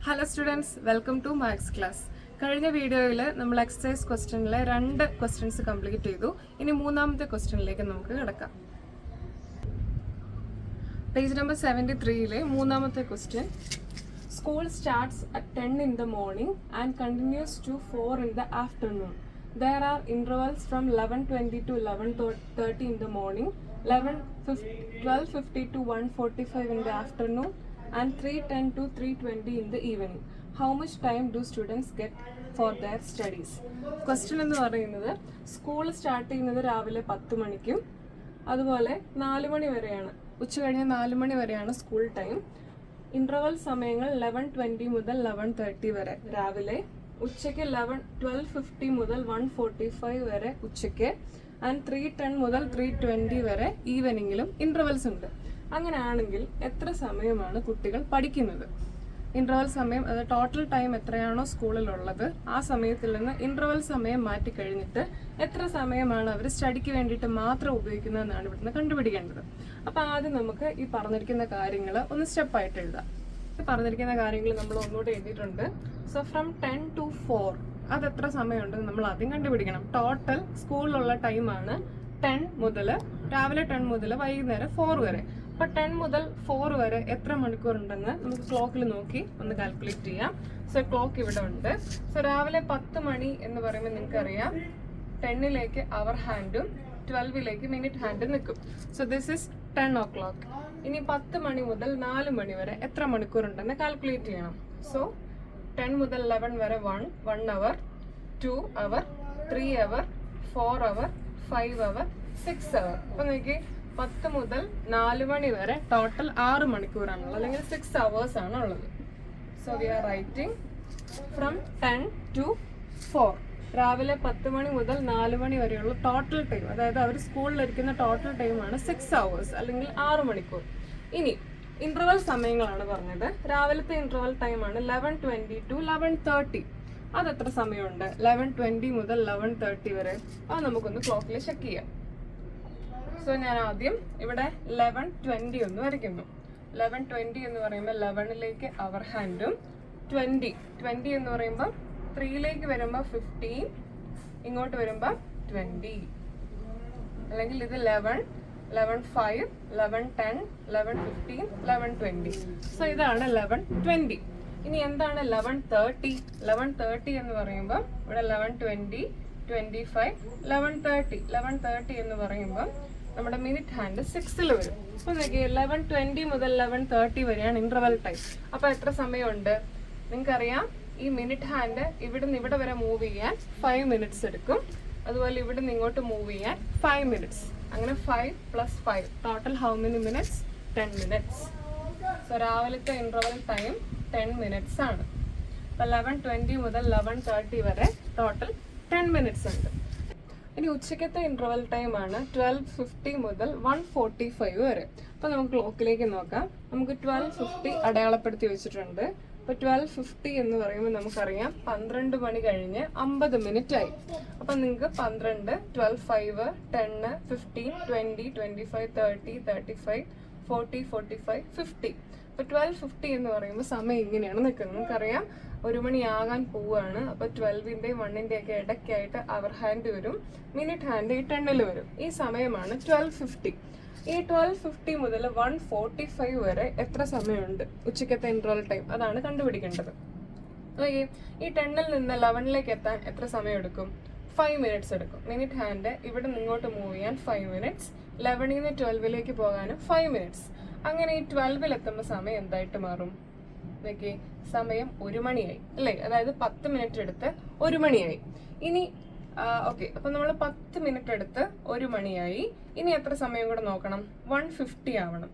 Hello students, welcome to maths class. കഴിഞ്ഞ വീഡിയോയിൽ നമ്മൾ എക്സസൈസ് ക്വസ്റ്റ്യനിലെ 2 ക്വസ്റ്റ്യൻസ് കംപ്ലീറ്റ് ചെയ്തു. ഇനി മൂന്നാമത്തെ ക്വസ്റ്റ്യനിലേക്ക് നമുക്ക് കിടക്കാം. പേജ് നമ്പർ 73-ലെ മൂന്നാമത്തെ question. School starts at 10 in the morning and continues to 4 in the afternoon. There are intervals from 11:20 to 11:30 in the morning, 12:50 to 1:45 in the afternoon, and 3:10 to 3:20 in the evening. How much time do students get for their studies? Question എന്ന് പറയുന്നത്, school start ചെയ്യുന്നത് രാവിലെ 10 മണിക്കും അതുപോലെ 4 മണി വരെയാണ്, ഉച്ച കഴിഞ്ഞ് 4 മണി വരെയാണ് സ്കൂൾ ടൈം. ഇൻ്റർവൽ സമയങ്ങൾ 11:20 മുതൽ 11:30 വരെ രാവിലെ, ഉച്ചയ്ക്ക് 12:50 മുതൽ 1:45 വരെ ഉച്ചയ്ക്ക്, ആൻഡ് 3:10 മുതൽ 3:20 വരെ ഈവനിങ്ങിലും ഇൻ്റർവൽസ് ഉണ്ട്. അങ്ങനെയാണെങ്കിൽ എത്ര സമയമാണ് കുട്ടികൾ പഠിക്കുന്നത്? ഇൻ്റർവൽ സമയം, അത് ടോട്ടൽ ടൈം എത്രയാണോ സ്കൂളിലുള്ളത് ആ സമയത്തിൽ നിന്ന് ഇൻ്റർവൽ സമയം മാറ്റി കഴിഞ്ഞിട്ട് എത്ര സമയമാണ് അവർ സ്റ്റഡിക്ക് വേണ്ടിയിട്ട് മാത്രം ഉപയോഗിക്കുന്നതെന്നാണ് ഇവിടുന്ന് കണ്ടുപിടിക്കേണ്ടത്. അപ്പോൾ ആദ്യം നമുക്ക് ഈ പറഞ്ഞിരിക്കുന്ന കാര്യങ്ങൾ ഒന്ന് സ്റ്റെപ്പായിട്ട് എഴുതാം. ഈ പറഞ്ഞിരിക്കുന്ന കാര്യങ്ങൾ നമ്മൾ ഒന്നുകൂടെ എഴുതിയിട്ടുണ്ട്. സോ ഫ്രം 10 to 4 അത് എത്ര സമയമുണ്ടെന്ന് നമ്മൾ ആദ്യം കണ്ടുപിടിക്കണം. ടോട്ടൽ സ്കൂളിലുള്ള ടൈമാണ് 10 മുതൽ, രാവിലെ 10 മുതൽ വൈകുന്നേരം 4 വരെ. അപ്പോൾ 10 മുതൽ 4 വരെ എത്ര മണിക്കൂറുണ്ടെന്ന് നമുക്ക് ക്ലോക്കിൽ നോക്കി ഒന്ന് കാൽക്കുലേറ്റ് ചെയ്യാം. സോ ക്ലോക്ക് ഇവിടെ ഉണ്ട്. സോ രാവിലെ 10 മണി എന്ന് പറയുമ്പോൾ നിങ്ങൾക്കറിയാം 10ലേക്ക് അവർ ഹാൻഡും 12ലേക്ക് മിനിറ്റ് ഹാൻഡും നിൽക്കും. So this is 10 o'clock. ഇനി 10 മണി മുതൽ 4 മണി വരെ എത്ര മണിക്കൂറുണ്ടെന്ന് കാൽക്കുലേറ്റ് ചെയ്യണം. സോ 10 മുതൽ 11 വരെ 1 hour, 2 hour, 3 hour, 4 hour, 5 hour, 6 hour. അപ്പോൾ നോക്കി 10 മുതൽ 4 മണി വരെ ടോട്ടൽ 6 മണിക്കൂറാണുള്ളത്, അല്ലെങ്കിൽ 6 hours ആണ് ഉള്ളത്. So we are writing from 10 to 4. രാവിലെ 10 മണി മുതൽ 4 മണി വരെയുള്ള ടോട്ടൽ ടൈം, അതായത് അവർ സ്കൂളിലിരിക്കുന്ന ടോട്ടൽ ടൈമാണ് 6 hours അല്ലെങ്കിൽ 6 മണിക്കൂർ. ഇനി ഇന്റർവൽ സമയങ്ങളാണ് പറഞ്ഞത്. രാവിലത്തെ ഇന്റർവൽ ടൈമാണ് 11:20 to 11:30. അത് എത്ര സമയമുണ്ട്? 11:20 മുതൽ 11:30 വരെ. അത് നമുക്കൊന്ന് ക്ലോക്കിൽ ചെക്ക് ചെയ്യാം. സോ ഞാൻ ആദ്യം ഇവിടെ 11:20 ഒന്ന് വരയ്ക്കുന്നു. 11:20 എന്ന് പറയുമ്പോൾ 11ലേക്ക് അവർ ഹാൻഡും, 20 എന്ന് പറയുമ്പോൾ 3ലേക്ക് വരുമ്പോൾ 15, ഇങ്ങോട്ട് വരുമ്പോൾ 20, അല്ലെങ്കിൽ ഇത് 11, 11:05, 11:10, 11:15, 11:20. സോ ഇതാണ് 11:20. ഇനി എന്താണ് 11:30? 11:30 എന്ന് പറയുമ്പോൾ ഇവിടെ 11:20, 25, 11:30. 11:30 എന്ന് പറയുമ്പോൾ നമ്മുടെ മിനിറ്റ് ഹാൻഡ് 6ൽ വരും. അപ്പോൾ നോക്കി 11:20 മുതൽ 11:30 വരെയാണ് ഇന്റർവൽ ടൈം. അപ്പോൾ എത്ര സമയമുണ്ട്? നിങ്ങൾക്കറിയാം, ഈ മിനിറ്റ് ഹാൻഡ് ഇവിടെ നിന്ന് ഇവിടെ വരെ മൂവ് ചെയ്യാൻ 5 minutes എടുക്കും. അതുപോലെ ഇവിടെ നിന്ന് ഇങ്ങോട്ട് മൂവ് ചെയ്യാൻ 5 minutes. അങ്ങനെ 5 + 5 total how many minutes? 10 minutes. So രാവിലത്തെ ഇന്റർവൽ ടൈം 10 minutes ആണ്. അപ്പോൾ 11:20 മുതൽ 11:30 വരെ ടോട്ടൽ 10 minutes ഉണ്ട്. ഇനി ഉച്ചക്കത്തെ ഇന്റർവൽ ടൈം ആണ് 12:50 മുതൽ 1:45 വരെ. അപ്പോൾ നമുക്ക് ക്ലോക്കിലേക്ക് നോക്കാം. നമുക്ക് 12:50 അടയാളപ്പെടുത്തി വെച്ചിട്ടുണ്ട്. അപ്പോൾ 12:50 എന്ന് പറയുമ്പോൾ നമുക്കറിയാം 12 മണി കഴിഞ്ഞ് 50 മിനിറ്റ് ആയി. അപ്പം നിങ്ങൾക്ക് 12, 12, 5, 10, 15, 20, 25, 30, 35, 40, 45, 50. അപ്പോൾ 12:50 എന്ന് പറയുമ്പോൾ സമയം ഇങ്ങനെയാണ് നിൽക്കുന്നത്. നമുക്കറിയാം 1 മണിയാകാൻ പോവുകയാണ്. അപ്പോൾ 12ന്റെയും 1ന്റെയും ഒക്കെ ഇടയ്ക്കായിട്ട് അവർ ഹാൻഡ് വരും, മിനിറ്റ് ഹാൻഡ് ഈ 10ൽ വരും. ഈ സമയമാണ് 12:50. ഈ 12:50 മുതൽ 1:45 വരെ എത്ര സമയമുണ്ട് ഉച്ചക്കത്തെ ഇന്റർവൽ ടൈം? അതാണ് കണ്ടുപിടിക്കേണ്ടത്. ഈ 10ൽ നിന്ന് 11ലേക്ക് എത്താൻ എത്ര സമയം എടുക്കും? 5 minutes എടുക്കും. മിനിറ്റ് ഹാൻഡ് ഇവിടെ നിങ്ങോട്ട് മൂവ് ചെയ്യാൻ 5 minutes, 11ൽ നിന്ന് 12ലേക്ക് പോകാനും 5 minutes. അങ്ങനെ ഈ 12ൽ എത്തുമ്പോൾ സമയം എന്തായിട്ട് മാറും? നോക്കി, സമയം 1 മണിയായി അല്ലേ? അതായത് 10 minute എടുത്ത് 1 മണിയായി. ഇനി ഓക്കെ, അപ്പൊ നമ്മൾ 10 minute എടുത്ത് 1 മണിയായി. ഇനി എത്ര സമയം കൂടെ നോക്കണം? 1:45 ആവണം.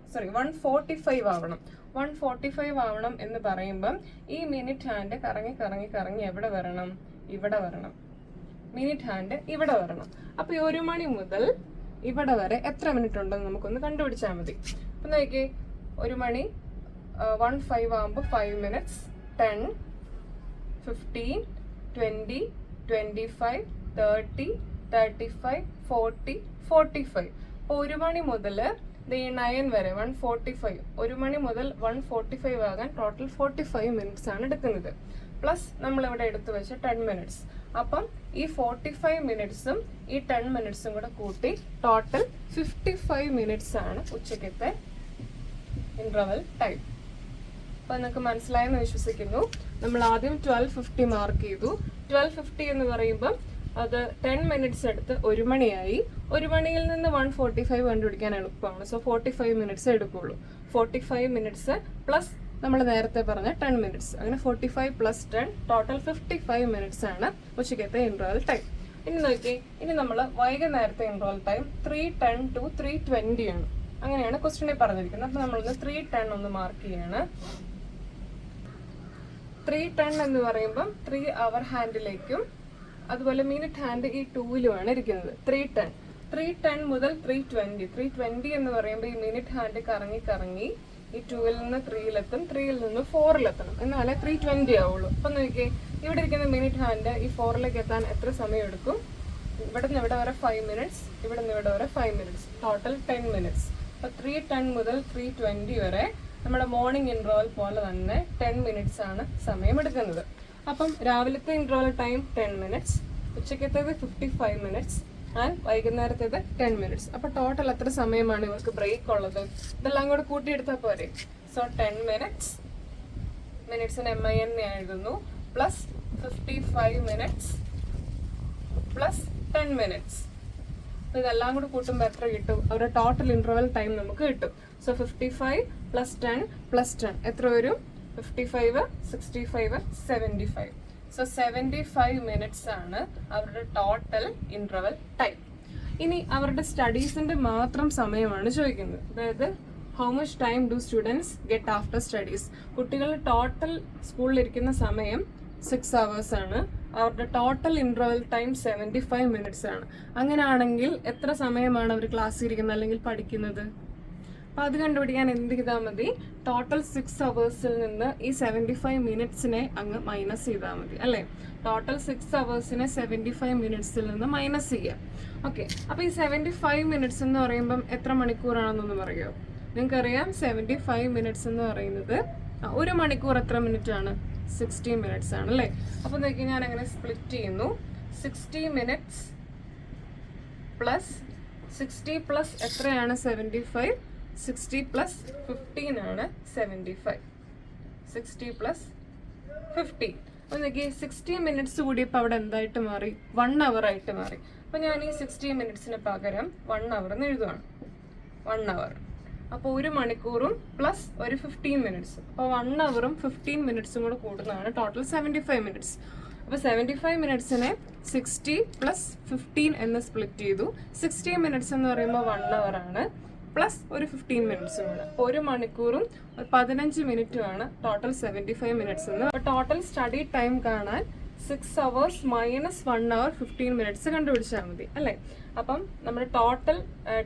1:45 ആവണം എന്ന് പറയുമ്പം ഈ മിനിറ്റ് ഹാൻഡ് കറങ്ങി കറങ്ങി കറങ്ങി എവിടെ വരണം? ഇവിടെ വരണം. മിനിറ്റ് ഹാൻഡ് ഇവിടെ വരണം. അപ്പൊ ഈ 1 മണി മുതൽ ഇവിടെ വരെ എത്ര മിനിറ്റ് ഉണ്ടെന്ന് നമുക്കൊന്ന് കണ്ടുപിടിച്ചാൽ മതി. അപ്പൊ നോക്കി, 1 മണി 1:05 ആകുമ്പോൾ 5 minutes, 10, 15, 20, 25, 30, 35, 40, 45. അപ്പോൾ 1 മണി മുതൽ ഈ 9 വരെ 1:45, 1 മണി മുതൽ 1:45 ആകാൻ ടോട്ടൽ 45 മിനിറ്റ്സ് ആണ് എടുക്കുന്നത്. പ്ലസ് നമ്മളിവിടെ എടുത്തു വെച്ച 10 മിനിറ്റ്സ്. അപ്പം ഈ 45 മിനിറ്റ്സും ഈ 10 മിനിറ്റ്സും കൂടെ കൂട്ടി ടോട്ടൽ 55 മിനിറ്റ്സ് ആണ് ഉച്ചക്കത്തെ ഇന്റർവെൽ ടൈം. അപ്പൊ നിങ്ങൾക്ക് മനസ്സിലായെന്ന് വിശ്വസിക്കുന്നു. നമ്മൾ ആദ്യം 12:50 മാർക്ക് ചെയ്തു. 12:50 എന്ന് പറയുമ്പോൾ അത് 10 മിനിറ്റ്സ് എടുത്ത് 1 മണിയായി. 1 മണിയിൽ നിന്ന് 1:45 കണ്ടുപിടിക്കാൻ എളുപ്പമാണ്. സോ 45 മിനിറ്റ്സ് എടുക്കുള്ളൂ. 45 മിനിറ്റ്സ് പ്ലസ് നമ്മൾ നേരത്തെ പറഞ്ഞ 10 മിനിറ്റ്സ്, അങ്ങനെ 45 പ്ലസ് 10 ടോട്ടൽ 55 മിനിറ്റ്സ് ആണ് ഉച്ചക്കത്തെ ഇന്റർവെൽ ടൈം. ഇനി നോക്കി, ഇനി നമ്മൾ വൈകുന്നേരത്തെ ഇന്റർവെൽ ടൈം 3:10 to 3:20 ആണ്. അങ്ങനെയാണ് ക്വസ്റ്റ്യനിൽ പറഞ്ഞിരിക്കുന്നത്. അപ്പൊ നമ്മളൊന്ന് 3:10 ഒന്ന് മാർക്ക് ചെയ്യാണ്. 3:10 എന്ന് പറയുമ്പം 3 അവർ ഹാൻഡിലേക്കും അതുപോലെ മിനിറ്റ് ഹാൻഡ് ഈ 2-ലുമാണ് ഇരിക്കുന്നത്. 3:10 മുതൽ 3:20 എന്ന് പറയുമ്പോൾ ഈ മിനിറ്റ് ഹാൻഡ് കറങ്ങി കറങ്ങി ഈ 2-ൽ നിന്ന് 3-ലെത്തും, 3-ൽ നിന്ന് 4-ലെത്തണം, എന്നാലേ 3:20 ആവുള്ളൂ. അപ്പൊ നോക്കിയേ, ഇവിടെ ഇരിക്കുന്ന മിനിറ്റ് ഹാൻഡ് ഈ 4-ലേക്ക് എത്താൻ എത്ര സമയം എടുക്കും? ഇവിടെ നിന്ന് ഇവിടെ വരെ 5 മിനിറ്റ്സ്, ഇവിടെ നിന്ന് ഇവിടെ വരെ 5 മിനിറ്റ്സ്, ടോട്ടൽ 10 മിനിറ്റ്സ്. അപ്പൊ 3:10 മുതൽ 3:20 വരെ നമ്മുടെ മോർണിംഗ് ഇന്റർവൽ പോലെ തന്നെ 10 മിനിറ്റ്സ് ആണ് സമയം എടുക്കുന്നത്. അപ്പം രാവിലത്തെ ഇന്റർവൽ ടൈം 10 മിനിറ്റ്സ്, ഉച്ചക്കത്തേത് 55 മിനിറ്റ്സ് ആൻഡ് വൈകുന്നേരത്തേത് 10 മിനിറ്റ്സ്. അപ്പൊ ടോട്ടൽ എത്ര സമയമാണ് ഇവർക്ക് ബ്രേക്ക് ഉള്ളത്? ഇതെല്ലാം കൂടെ കൂട്ടിയെടുത്താൽ പോരെ. സോ 10 മിനിറ്റ്സ്, മിനിറ്റ്സിന് MIN എഴുതുന്നു, പ്ലസ് 55 മിനിറ്റ്സ് പ്ലസ് 10 മിനിറ്റ്സ്. അപ്പൊ ഇതെല്ലാം കൂടെ കൂട്ടുമ്പോൾ എത്ര കിട്ടും? അവരുടെ ടോട്ടൽ ഇന്റർവൽ ടൈം നമുക്ക് കിട്ടും. സോ 55 പ്ലസ് 10 പ്ലസ് 10 എത്ര വരും? 55, 65, 75. സോ 75 മിനിറ്റ്സ് ആണ് അവരുടെ ടോട്ടൽ ഇന്റർവൽ ടൈം. ഇനി അവരുടെ സ്റ്റഡീസിന്റെ മാത്രം സമയമാണ് ചോദിക്കുന്നത്. അതായത് how much time do students get after studies. കുട്ടികൾ ടോട്ടൽ സ്കൂളിലിരിക്കുന്ന സമയം 6 hours ആണ്. അവരുടെ ടോട്ടൽ ഇന്റർവൽ ടൈം 75 മിനിറ്റ്സ് ആണ്. അങ്ങനെയാണെങ്കിൽ എത്ര സമയമാണ് അവർ ക്ലാസ്സിൽ ഇരിക്കുന്നത് അല്ലെങ്കിൽ പഠിക്കുന്നത്? അപ്പൊ അത് കണ്ടുപിടിക്കാൻ എന്ത് ചെയ്താൽ മതി? ടോട്ടൽ 6 hours-ൽ നിന്ന് ഈ 75 മിനിറ്റ്സിനെ അങ്ങ് മൈനസ് ചെയ്താൽ മതി, അല്ലേ? ടോട്ടൽ 6 hours-നെ 75 മിനിറ്റ്സിൽ നിന്ന് മൈനസ് ചെയ്യാം. ഓക്കെ, അപ്പൊ ഈ 75 മിനിറ്റ്സ് എന്ന് പറയുമ്പം എത്ര മണിക്കൂറാണെന്നൊന്ന് പറയുമോ? നിങ്ങൾക്കറിയാം 75 മിനിറ്റ്സ് എന്ന് പറയുന്നത് 1 മണിക്കൂർ എത്ര മിനിറ്റ് ആണ്? 60 മിനിറ്റ്സ് ആണ്, അല്ലേ? അപ്പൊ നോക്കി, ഞാൻ അങ്ങനെ സ്പ്ലിറ്റ് ചെയ്യുന്നു. 60 മിനിറ്റ്സ് പ്ലസ് 60 പ്ലസ് എത്രയാണ്? 75. 60 പ്ലസ് 15 ആണ് 75. 60 പ്ലസ് 15. അപ്പൊ നോക്കി, 60 മിനിറ്റ്സ് കൂടിയപ്പോൾ അവിടെ എന്തായിട്ട് മാറി? 1 hour ആയിട്ട് മാറി. അപ്പൊ ഞാൻ ഈ 60 മിനിറ്റ്സിന് പകരം 1 hour എന്ന് എഴുതുവാണ്. 1 hour. അപ്പോൾ 1 മണിക്കൂറും പ്ലസ് ഒരു 15 മിനിറ്റ്സ്. അപ്പോൾ 1 hour-ഉം 15 മിനിറ്റ്സും കൂടെ കൂടുന്നതാണ് ടോട്ടൽ 75 മിനിറ്റ്സ്. അപ്പോൾ 75 മിനിറ്റ്സിനെ 60 പ്ലസ് 15 എന്ന് സ്പ്ലിറ്റ് ചെയ്തു. 60 മിനിറ്റ്സ് എന്ന് പറയുമ്പോൾ 1 hour ആണ്, പ്ലസ് ഒരു 15 മിനിറ്റ്സും കൂടെ. 1 മണിക്കൂറും 15 മിനിറ്റുമാണ് ടോട്ടൽ 75 മിനിറ്റ്സ് എന്ന്. അപ്പോൾ ടോട്ടൽ സ്റ്റഡി ടൈം കാണാൻ 6 hours മൈനസ് 1 hour 15 മിനിറ്റ്സ് കണ്ടുപിടിച്ചാൽ മതി, അല്ലേ? അപ്പം നമ്മുടെ ടോട്ടൽ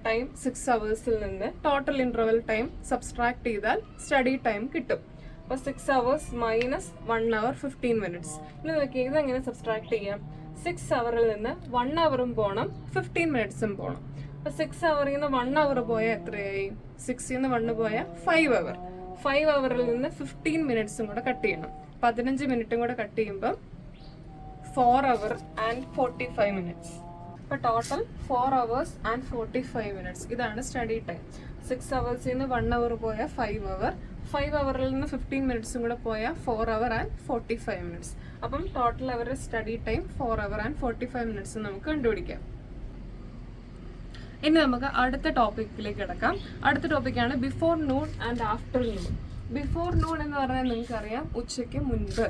ടൈം 6 hours-ൽ നിന്ന് ടോട്ടൽ ഇന്റർവെൽ ടൈം സബ്സ്ട്രാക്ട് ചെയ്താൽ സ്റ്റഡി ടൈം കിട്ടും. അപ്പോൾ 6 hours മൈനസ് 1 hour 15 മിനിറ്റ്സ്. ഇനി നോക്കിയാൽ ഇതെങ്ങനെ സബ്സ്ട്രാക്ട് ചെയ്യാം? 6 hour-ൽ നിന്ന് 1 hour-ഉം പോകണം, 15 മിനിറ്റ്സും പോകണം. അപ്പോൾ 6 hour-ൽ നിന്ന് 1 hour പോയാൽ എത്രയായി? 6-ൽ നിന്ന് 1 പോയാൽ 5 hour. 5 hour-ൽ നിന്ന് 15 മിനിറ്റ്സും കൂടെ കട്ട് ചെയ്യണം. 15 മിനിറ്റും കൂടെ കട്ട് ചെയ്യുമ്പോൾ 4 hour and 45 minutes. അപ്പോൾ ടോട്ടൽ 4 hours and 45 minutes. ഇതാണ് സ്റ്റഡി ടൈം. 6 hours-ൽ നിന്ന് 1 hour പോയാൽ 5 hour. 5 hour-ൽ നിന്ന് 15 മിനിറ്റ്സും കൂടെ പോയാൽ 4 hour and 45 minutes. അപ്പം ടോട്ടൽ അവരുടെ study time 4 hour and 45 minutes നമുക്ക് കണ്ടുപിടിക്കാം. ഇനി നമുക്ക് അടുത്ത ടോപ്പിക്കിലേക്ക് കിടക്കാം. അടുത്ത ടോപ്പിക്കാണ് before noon and after noon. Before noon എന്ന് പറഞ്ഞാൽ നിങ്ങൾക്കറിയാം ഉച്ചയ്ക്ക് മുൻപ്,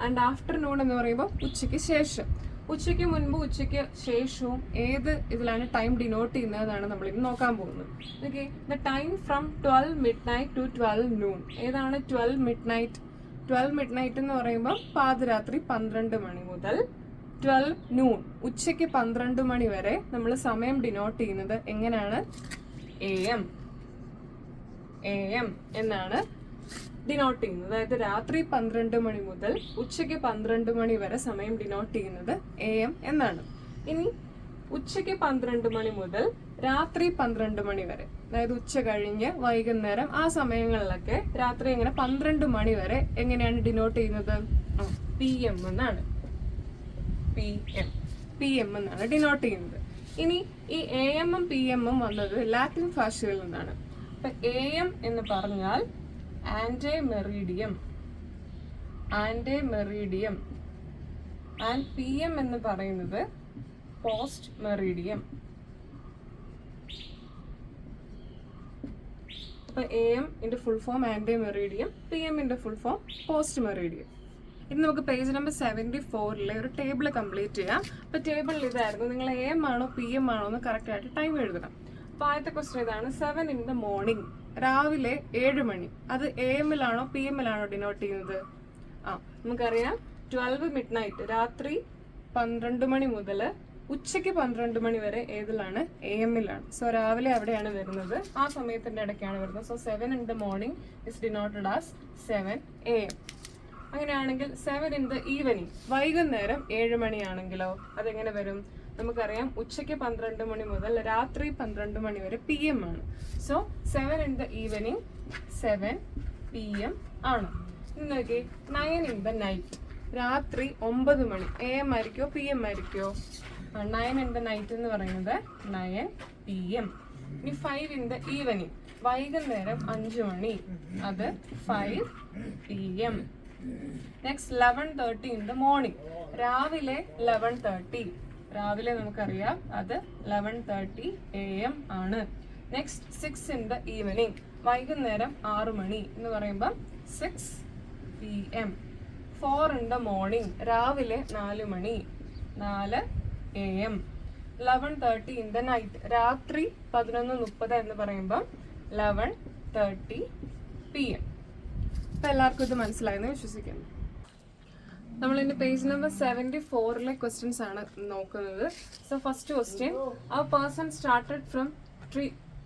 ആൻഡ് ആഫ്റ്റർനൂൺ എന്ന് പറയുമ്പോൾ ഉച്ചയ്ക്ക് ശേഷം. ഉച്ചയ്ക്ക് മുൻപ് ഉച്ചയ്ക്ക് ശേഷവും ഏത് ഇതിലാണ് ടൈം ഡിനോട്ട് ചെയ്യുന്നതാണ് നമ്മൾ ഇന്ന് നോക്കാൻ പോകുന്നത്. Okay, the time from 12 midnight to 12 noon. ഏതാണ് 12 midnight? 12 midnight എന്ന് പറയുമ്പോൾ പാതിരാത്രി 12 മണി മുതൽ 12 noon ഉച്ചയ്ക്ക് 12 മണി വരെ നമ്മൾ സമയം ഡിനോട്ട് ചെയ്യുന്നത് എങ്ങനെയാണ്? AM എന്നാണ് ഡിനോട്ട് ചെയ്യുന്നത്. അതായത് രാത്രി 12 മണി മുതൽ ഉച്ചയ്ക്ക് 12 മണി വരെ സമയം ഡിനോട്ട് ചെയ്യുന്നത് AM എന്നാണ്. ഇനി ഉച്ചയ്ക്ക് 12 മണി മുതൽ രാത്രി 12 മണി വരെ, അതായത് ഉച്ച കഴിഞ്ഞ് വൈകുന്നേരം ആ സമയങ്ങളിലൊക്കെ രാത്രി ഇങ്ങനെ 12 മണി വരെ എങ്ങനെയാണ് ഡിനോട്ട് ചെയ്യുന്നത്? PM എന്നാണ്. PM എന്നാണ് ഡിനോട്ട് ചെയ്യുന്നത്. ഇനി ഈ AM ഉം PM ഉം വന്നത് ലാറ്റിൻ ഭാഷയിൽ നിന്നാണ്. അപ്പൊ AM എന്ന് പറഞ്ഞാൽ ആൻഡേ മെറീഡിയം ആൻഡ് PM എന്ന് പറയുന്നത് പോസ്റ്റ് മെറീഡിയം. അപ്പൊ AM ന്റെ ഫുൾ ഫോം ആൻഡേ മെറീഡിയം, PM ന്റെ ഫുൾ ഫോം പോസ്റ്റ് മെറീഡിയം. ഇനി നമുക്ക് പേജ് നമ്പർ 74 ഒരു ടേബിൾ കംപ്ലീറ്റ് ചെയ്യാം. അപ്പൊ ടേബിളിൽ ഇതായിരുന്നു, നിങ്ങൾ AM ആണോ PM ആണോ എന്ന് കറക്റ്റ് ആയിട്ട് ടൈം എഴുതണം. അപ്പൊ ആദ്യത്തെ ക്വസ്റ്റ്യൻ ഇതാണ്, 7 in the morning, രാവിലെ 7 മണി. അത് AM ലാണോ PM ലാണോ ഡിനോട്ട് ചെയ്യുന്നത്? നമുക്കറിയാം 12 midnight, രാത്രി 12 മണി മുതൽ ഉച്ചയ്ക്ക് 12 മണി വരെ ഏതിലാണ്? AM ലാണ്. സോ രാവിലെ അവിടെയാണ് വരുന്നത്, ആ സമയത്തിന്റെ ഇടയ്ക്കാണ് വരുന്നത്. So 7 in the morning is denoted as 7 AM. അങ്ങനെയാണെങ്കിൽ 7 in the evening, വൈകുന്നേരം 7 മണിയാണെങ്കിലോ അതെങ്ങനെ വരും? നമുക്കറിയാം ഉച്ചയ്ക്ക് 12 മണി മുതൽ രാത്രി 12 മണി വരെ PM ആണ്. So 7 in the evening 7 PM ആണ്. നോക്കി 9 in the night, രാത്രി 9 മണി. AM ആയിരിക്കോ PM ആയിരിക്കോ? 9 in the night എന്ന് പറയുന്നത് 9 PM. ഇനി 5 in the evening, വൈകുന്നേരം 5 മണി, അത് 5 PM. Next 11:30 in the morning, രാവിലെ 11:30, രാവിലെ നമുക്കറിയാം അത് 11:30 AM ആണ്. നെക്സ്റ്റ് 6 in the evening, വൈകുന്നേരം 6 മണി എന്ന് പറയുമ്പോൾ 6 PM. 4 in the morning, രാവിലെ 4 മണി, 4 AM. 11:30 in the night, രാത്രി 11:30 എന്ന് പറയുമ്പോൾ 11:30 PM. അപ്പൊ എല്ലാവർക്കും ഇത് മനസ്സിലായെന്ന് വിശ്വസിക്കുന്നു. നമ്മൾ ഇനി പേജ് നമ്പർ 74 ക്വസ്റ്റ്യൻസ് ആണ് നോക്കുന്നത്. So first question, a person started from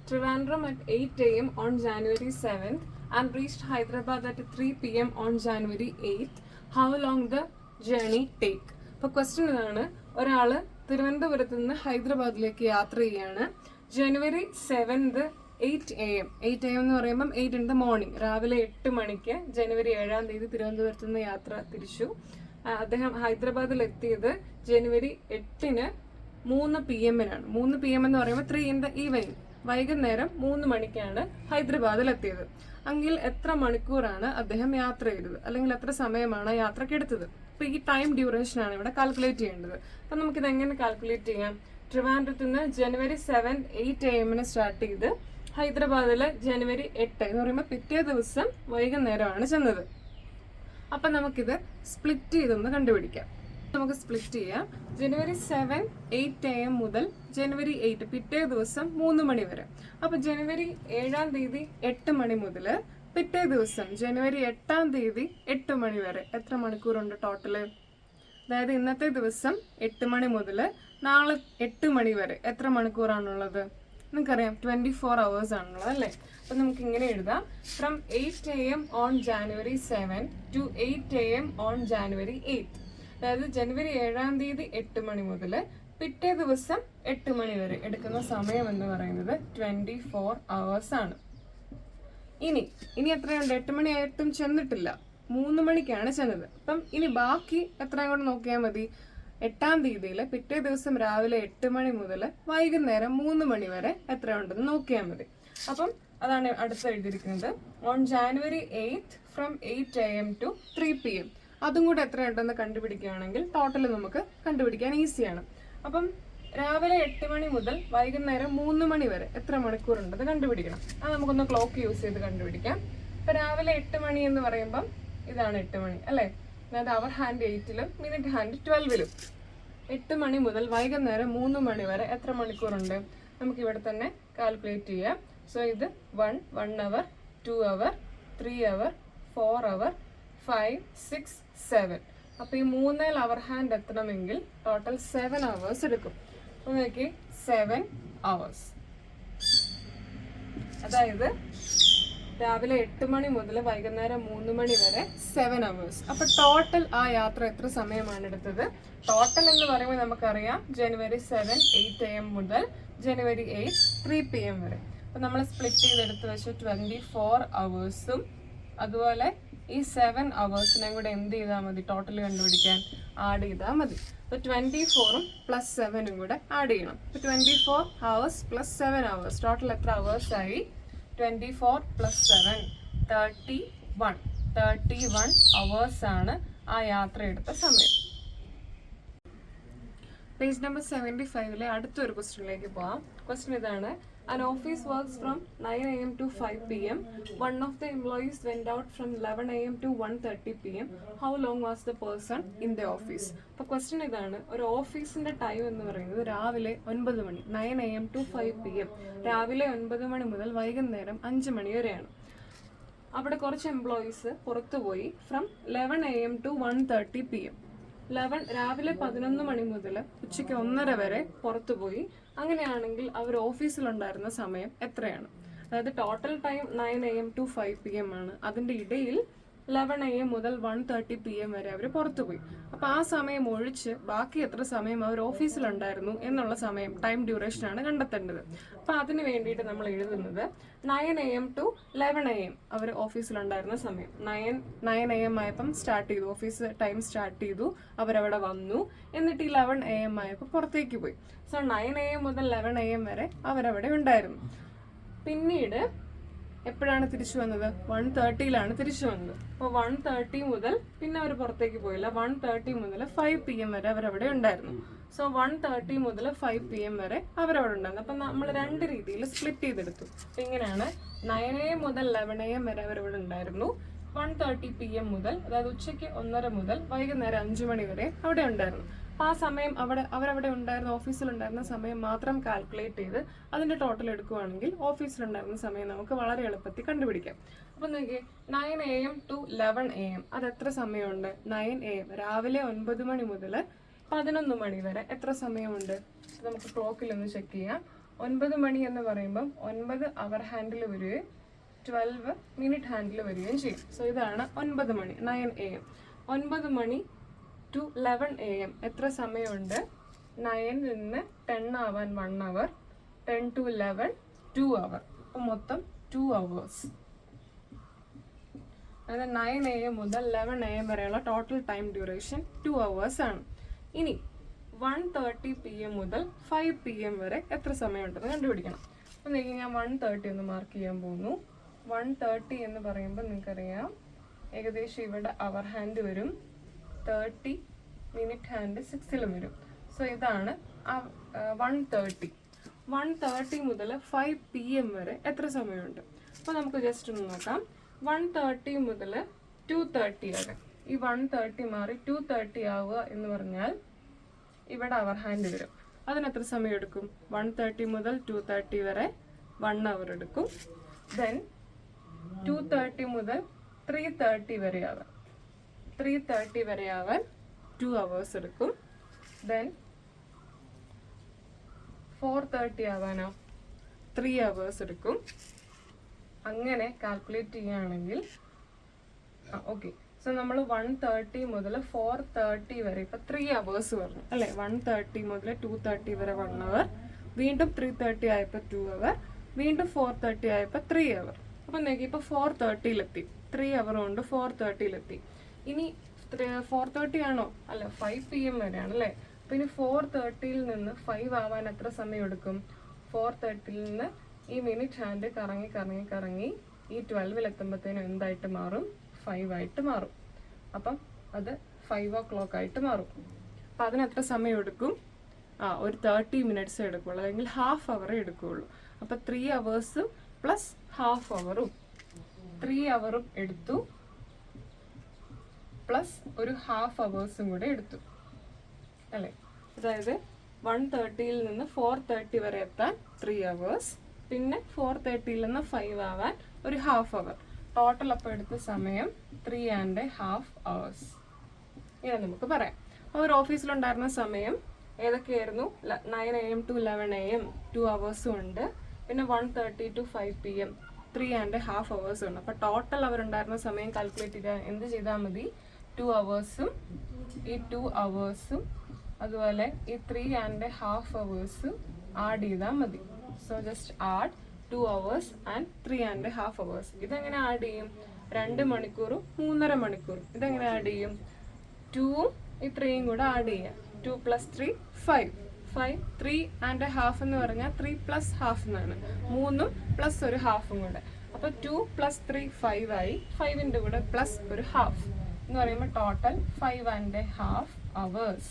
Trivandrum at 8 AM on January 7th and reached Hyderabad at 3 PM on January 8th. How long the journey take? അപ്പോൾ ക്വസ്റ്റ്യൻ ഇതാണ്, ഒരാള് തിരുവനന്തപുരത്ത് നിന്ന് ഹൈദരാബാദിലേക്ക് യാത്ര ചെയ്യാണ്. ജനുവരി 7th 8 AM. 8 AM എന്ന് പറയുമ്പം 8 in the morning, രാവിലെ 8 മണിക്ക് ജനുവരി 7-ാം തീയതി തിരുവനന്തപുരത്ത് നിന്ന് യാത്ര തിരിച്ചു. അദ്ദേഹം ഹൈദരാബാദിൽ എത്തിയത് ജനുവരി 8-ന് 3 PM 3 PM എന്ന് പറയുമ്പോൾ 3 in the evening, വൈകുന്നേരം 3 മണിക്കാണ് ഹൈദരാബാദിൽ എത്തിയത്. എങ്കിൽ എത്ര മണിക്കൂറാണ് അദ്ദേഹം യാത്ര ചെയ്തത്, അല്ലെങ്കിൽ എത്ര സമയമാണ് യാത്രക്ക് എടുത്തത്? അപ്പൊ ഈ ടൈം ഡ്യൂറേഷൻ ആണ് ഇവിടെ കാൽക്കുലേറ്റ് ചെയ്യേണ്ടത്. അപ്പൊ നമുക്കിത് എങ്ങനെ കാൽക്കുലേറ്റ് ചെയ്യാം? ട്രിവാൻഡ്രത്ത് നിന്ന് ജനുവരി 7 8 AM സ്റ്റാർട്ട് ചെയ്ത് ഹൈദരാബാദില് ജനുവരി 8 എന്ന് പറയുമ്പോൾ പിറ്റേ ദിവസം വൈകുന്നേരമാണ് ചെന്നത്. അപ്പൊ നമുക്കിത് സ്പ്ലിറ്റ് ചെയ്തൊന്ന് കണ്ടുപിടിക്കാം. നമുക്ക് സ്പ്ലിറ്റ് ചെയ്യാം. ജനുവരി 7 8 AM മുതൽ ജനുവരി 8 പിറ്റേ ദിവസം 3 മണി വരെ. അപ്പൊ ജനുവരി 7-ാം തീയതി 8 മണി മുതൽ പിറ്റേ ദിവസം ജനുവരി 8-ാം തീയതി 8 മണി വരെ എത്ര മണിക്കൂറുണ്ട് ടോട്ടല്? അതായത് ഇന്നത്തെ ദിവസം 8 മണി മുതൽ നാളെ 8 മണി വരെ എത്ര മണിക്കൂറാണുള്ളത്? നിങ്ങൾക്കറിയാം 24 hours ആണുള്ളത് അല്ലേ? അപ്പൊ നമുക്ക് ഇങ്ങനെ എഴുതാം, from 8 AM on January 7 to 8 AM on January 8. അതായത് ജനുവരി 7-ാം തീയതി 8 മണി മുതൽ പിറ്റേ ദിവസം 8 മണി വരെ എടുക്കുന്ന സമയം എന്ന് പറയുന്നത് 24 hours ആണ്. ഇനി എത്രയുണ്ട്? 8 മണിയായിട്ടും ചെന്നിട്ടില്ല, 3 മണിക്കാണ് ചെന്നത്. അപ്പം ഇനി ബാക്കി എത്രയും കൂടെ നോക്കിയാൽ മതി. 8-ാം തീയതിയിൽ പിറ്റേ ദിവസം രാവിലെ 8 മണി മുതൽ വൈകുന്നേരം 3 മണി വരെ എത്രയുണ്ടെന്ന് നോക്കിയാൽ മതി. അപ്പം അതാണ് അടുത്ത് എഴുതിയിരിക്കുന്നത്. On January 8 from 8 AM to 3 PM. അതും കൂടെ എത്രയുണ്ടെന്ന് കണ്ടുപിടിക്കുകയാണെങ്കിൽ ടോട്ടൽ നമുക്ക് കണ്ടുപിടിക്കാൻ ഈസിയാണ്. അപ്പം രാവിലെ 8 മണി മുതൽ വൈകുന്നേരം 3 മണി വരെ എത്ര മണിക്കൂറുണ്ടെന്ന് കണ്ടുപിടിക്കണം. അത് നമുക്കൊന്ന് ക്ലോക്ക് യൂസ് ചെയ്ത് കണ്ടുപിടിക്കാം. ഇപ്പൊ രാവിലെ 8 മണി എന്ന് പറയുമ്പം ഇതാണ് 8 മണി അല്ലേ? അതായത് അവർ ഹാൻഡ് 8-ലും മിനിറ്റ് ഹാൻഡ് 12-ലും. 8 മണി മുതൽ വൈകുന്നേരം 3 മണി വരെ എത്ര മണിക്കൂറുണ്ട്? നമുക്ക് ഇവിടെ തന്നെ കാൽക്കുലേറ്റ് ചെയ്യാം. സോ ഇത് 1 hour, 2 hour, 3 hour, 4 hour, 5, 6, 7. അപ്പൊ ഈ 3 അവർ ഹാൻഡ് എത്തണമെങ്കിൽ ടോട്ടൽ 7 hours എടുക്കും. അപ്പൊ നോക്കി 7 hours. അതായത് രാവിലെ 8 മണി മുതൽ വൈകുന്നേരം 3 മണി വരെ 7 hours. അപ്പോൾ ടോട്ടൽ ആ യാത്ര എത്ര സമയമാണ് എടുത്തത്? ടോട്ടൽ എന്ന് പറയുമ്പോൾ നമുക്കറിയാം ജനുവരി 7 8 AM മുതൽ ജനുവരി 8 3 PM വരെ. അപ്പോൾ നമ്മൾ സ്പ്ലിറ്റ് ചെയ്തെടുത്ത് വെച്ച് 24 hours-ഉം അതുപോലെ ഈ 7 hours-നെ കൂടെ എന്ത് ചെയ്താൽ മതി? ടോട്ടൽ കണ്ടുപിടിക്കാൻ ആഡ് ചെയ്താൽ മതി. അപ്പോൾ 24-ഉം പ്ലസ് 7-ഉം കൂടെ ആഡ് ചെയ്യണം. അപ്പോൾ 24 hours പ്ലസ് 7 hours ടോട്ടൽ എത്ര hours ആയി? 24 plus 7 31 hours ആണ് ആ യാത്ര എടുത്ത സമയം. പേജ് നമ്പർ 75-ലെ അടുത്തൊരു ക്വസ്റ്റ്യനിലേക്ക് പോകാം. ക്വസ്റ്റ്യൻ ഇതാണ്: An office works from 9 AM to 5 PM. One of the employees went out from 11 AM to 1:30 PM. How long was the person in the office? അപ്പോൾ ക്വസ്റ്റ്യൻ ഇതാണ്: ഒരു ഓഫീസിന്റെ ടൈം എന്ന് പറയുന്നത് രാവിലെ 9 മണി 9 AM to 5 PM. രാവിലെ 9 മണി മുതൽ വൈകുന്നേരം 5 മണി വരെയാണ്. അവിടെ കുറച്ച് എംപ്ലോയീസ് പുറത്തുപോയി ഫ്രം 11 AM to 1:30 PM. രാവിലെ 11 മണി മുതൽ ഉച്ചയ്ക്ക് 1:30 വരെ പുറത്തുപോയി. അങ്ങനെയാണെങ്കിൽ അവർ ഓഫീസിലുണ്ടായിരുന്ന സമയം എത്രയാണ്? അതായത് total time 9 AM to 5 PM ആണ്. അതിൻ്റെ ഇടയിൽ 11 AM മുതൽ 1:30 PM വരെ അവർ പുറത്തുപോയി. അപ്പോൾ ആ സമയം ഒഴിച്ച് ബാക്കി എത്ര സമയം അവർ ഓഫീസിലുണ്ടായിരുന്നു എന്നുള്ള സമയം ടൈം ഡ്യൂറേഷനാണ് കണ്ടെത്തേണ്ടത്. അപ്പോൾ അതിന് വേണ്ടിയിട്ട് നമ്മൾ എഴുതുന്നത് 9 AM to 11 AM അവർ ഓഫീസിലുണ്ടായിരുന്ന സമയം. 9 AM ആയപ്പം സ്റ്റാർട്ട് ചെയ്തു, ഓഫീസ് ടൈം സ്റ്റാർട്ട് ചെയ്തു, അവരവിടെ വന്നു. എന്നിട്ട് 11 AM ആയപ്പോൾ പുറത്തേക്ക് പോയി. സോ 9 AM മുതൽ 11 AM വരെ അവരവിടെ ഉണ്ടായിരുന്നു. പിന്നീട് എപ്പോഴാണ് തിരിച്ചു വന്നത്? 1:30-ലാണ് തിരിച്ചു വന്നത്. അപ്പോൾ 1:30 മുതൽ പിന്നെ അവർ പുറത്തേക്ക് പോയില്ല. 1:30 മുതൽ 5 PM വരെ അവരവിടെ ഉണ്ടായിരുന്നു. സോ 1:30 മുതൽ 5 PM വരെ അവരവിടെ ഉണ്ടായിരുന്നു. അപ്പം നമ്മൾ രണ്ട് രീതിയിൽ സ്പ്ലിറ്റ് ചെയ്തെടുത്തു. അപ്പം ഇങ്ങനെയാണ്: 9 AM മുതൽ 11 AM വരെ അവരവിടെ ഉണ്ടായിരുന്നു. 1:30 PM മുതൽ, അതായത് ഉച്ചയ്ക്ക് 1:30 മുതൽ വൈകുന്നേരം 5 മണി വരെ അവിടെ ഉണ്ടായിരുന്നു. അപ്പോൾ ആ സമയം അവരവിടെ ഉണ്ടായിരുന്ന ഓഫീസിലുണ്ടായിരുന്ന സമയം മാത്രം കാൽക്കുലേറ്റ് ചെയ്ത് അതിൻ്റെ ടോട്ടൽ എടുക്കുകയാണെങ്കിൽ ഓഫീസിലുണ്ടായിരുന്ന സമയം നമുക്ക് വളരെ എളുപ്പത്തിൽ കണ്ടുപിടിക്കാം. അപ്പോൾ നോക്കിയേ, 9 AM to 11 AM അത് എത്ര സമയമുണ്ട്? 9 AM രാവിലെ 9 മണി മുതൽ 11 മണി വരെ എത്ര സമയമുണ്ട്? നമുക്ക് ക്ലോക്കിലൊന്ന് ചെക്ക് ചെയ്യാം. 9 മണി എന്ന് പറയുമ്പം 9 അവർ ഹാൻഡിൽ വരികയും 12 മിനിറ്റ് ഹാൻഡിൽ വരികയും ചെയ്യും. സോ ഇതാണ് 9 മണി 9 AM. 9 മണി ടു 11 AM എത്ര സമയമുണ്ട്? 9 നിന്ന് 10 ആവാൻ 1 hour, 10 to 11 2 hour. അപ്പോൾ മൊത്തം 2 hours. അതായത് 9 AM മുതൽ 11 AM വരെയുള്ള ടോട്ടൽ ടൈം ഡ്യൂറേഷൻ 2 hours ആണ്. ഇനി 1:30 PM മുതൽ 5 PM വരെ എത്ര സമയമുണ്ടെന്ന് കണ്ടുപിടിക്കണം. അപ്പോൾ നിങ്ങൾക്ക് ഞാൻ 1:30 ഒന്ന് മാർക്ക് ചെയ്യാൻ പോകുന്നു. 1:30 എന്ന് പറയുമ്പോൾ നിങ്ങൾക്കറിയാം ഏകദേശം ഇവിടെ അവർ ഹാൻഡ് വരും, 30 മിനിറ്റ് ഹാൻഡ് 6-ലും വരും. സോ ഇതാണ് 1:30 മുതൽ 5 PM വരെ എത്ര സമയമുണ്ട്? അപ്പോൾ നമുക്ക് ജസ്റ്റ് ഒന്ന് നോക്കാം. 1:30 മുതൽ 2:30 വരെ, ഈ 1:30 മാറി 2:30 ആവുക എന്ന് പറഞ്ഞാൽ ഇവിടെ അവർ ഹാൻഡ് വരും. അതിനെത്ര സമയം എടുക്കും? 1:30 മുതൽ 2:30 വരെ 1 hour എടുക്കും. ദെൻ 2:30 മുതൽ 3:30 വരെ ആവാൻ 3:30 വരെ ആവാൻ 2 hours എടുക്കും. ദെൻ 4:30 ആവാനോ 3 hours എടുക്കും. അങ്ങനെ കാൽക്കുലേറ്റ് ചെയ്യുകയാണെങ്കിൽ ഓക്കെ. സോ നമ്മൾ 1:30 മുതൽ 4:30 വരെ ഇപ്പം 3 hours പറഞ്ഞു അല്ലേ? 1:30 മുതൽ 2:30 വരെ 1 hour, വീണ്ടും 3:30 ആയപ്പോൾ 2 hour, വീണ്ടും 4:30 ആയപ്പോൾ 3 hour. അപ്പം നോക്കി, ഇപ്പോൾ 4:30-ലെത്തി. 3 hour കൊണ്ട് 4:30-ലെത്തി. ഇനി 4:30 ആണോ? അല്ല, 5 PM വരെയാണ് അല്ലേ? അപ്പം ഇനി 4:30-ൽ നിന്ന് 5 ആവാൻ എത്ര സമയം എടുക്കും? 4:30-ൽ നിന്ന് ഈ മിനിറ്റ് ഹാൻഡ് കറങ്ങി കറങ്ങി കറങ്ങി ഈ 12-ലെത്തുമ്പോഴത്തേനും എന്തായിട്ട് മാറും? 5 ആയിട്ട് മാറും. അപ്പം അത് 5 o'clock ആയിട്ട് മാറും. അപ്പം അതിന് എത്ര സമയം എടുക്കും? ഒരു 30 minutes എടുക്കുള്ളൂ, അല്ലെങ്കിൽ ഹാഫ് അവർ എടുക്കുകയുള്ളൂ. അപ്പം 3 hours പ്ലസ് ഹാഫ് അവറും 3 hour എടുത്തു, പ്ലസ് ഒരു ഹാഫ് അവേഴ്സും കൂടെ എടുത്തു അല്ലേ? അതായത് 1:30-ൽ നിന്ന് 4:30 വരെ എത്താൻ 3 hours, പിന്നെ 4:30-ൽ നിന്ന് 5 ആവാൻ ഒരു ഹാഫ് അവർ. ടോട്ടൽ അപ്പോൾ എടുത്ത സമയം 3.5 hours. ഇങ്ങനെ നമുക്ക് പറയാം. അവർ ഓഫീസിലുണ്ടായിരുന്ന സമയം ഏതൊക്കെയായിരുന്നു? 9 AM to 11 AM 2 hours ഉണ്ട്. പിന്നെ 1:30 to 5 PM 3.5 hours ഉണ്ട്. അപ്പോൾ ടോട്ടൽ അവരുണ്ടായിരുന്ന സമയം കാൽക്കുലേറ്റ് ചെയ്താൽ എന്ത് ചെയ്താൽ മതി? 2 hours-ഉം ഈ 2 hours-ഉം അതുപോലെ ഈ 3.5 hours-ഉം ആഡ് ചെയ്താൽ മതി. So just add 2 hours and 3.5 hours. ഇതെങ്ങനെ ആഡ് ചെയ്യും? 2 മണിക്കൂറും 3.5 മണിക്കൂറും. ഇതെങ്ങനെ ആഡ് ചെയ്യും? 2ഉം ഈ 3യും കൂടെ ആഡ് ചെയ്യാം. 2 + 3 5. 3.5 എന്ന് പറഞ്ഞാൽ 3 + ½ എന്നാണ്. 3ഉം പ്ലസ് ഒരു ഹാഫും കൂടെ. അപ്പോൾ 2 + 3 5 ആയി. 5ൻ്റെ കൂടെ പ്ലസ് ഒരു ഹാഫ് എന്ന് പറയുമ്പോൾ ടോട്ടൽ 5.5 hours.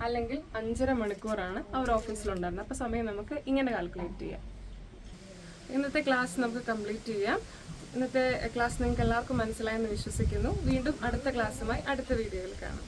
അല്ലെങ്കിൽ 5.5 മണിക്കൂറാണ് അവർ ഓഫീസിലുണ്ടായിരുന്നത്. അപ്പോൾ സമയം നമുക്ക് ഇങ്ങനെ കാൽക്കുലേറ്റ് ചെയ്യാം. ഇന്നത്തെ ക്ലാസ് നമുക്ക് കംപ്ലീറ്റ് ചെയ്യാം. ഇന്നത്തെ ക്ലാസ് നിങ്ങൾക്ക് എല്ലാവർക്കും മനസ്സിലായെന്ന് വിശ്വസിക്കുന്നു. വീണ്ടും അടുത്ത ക്ലാസ്സുമായി അടുത്ത വീഡിയോയിൽ കാണാം.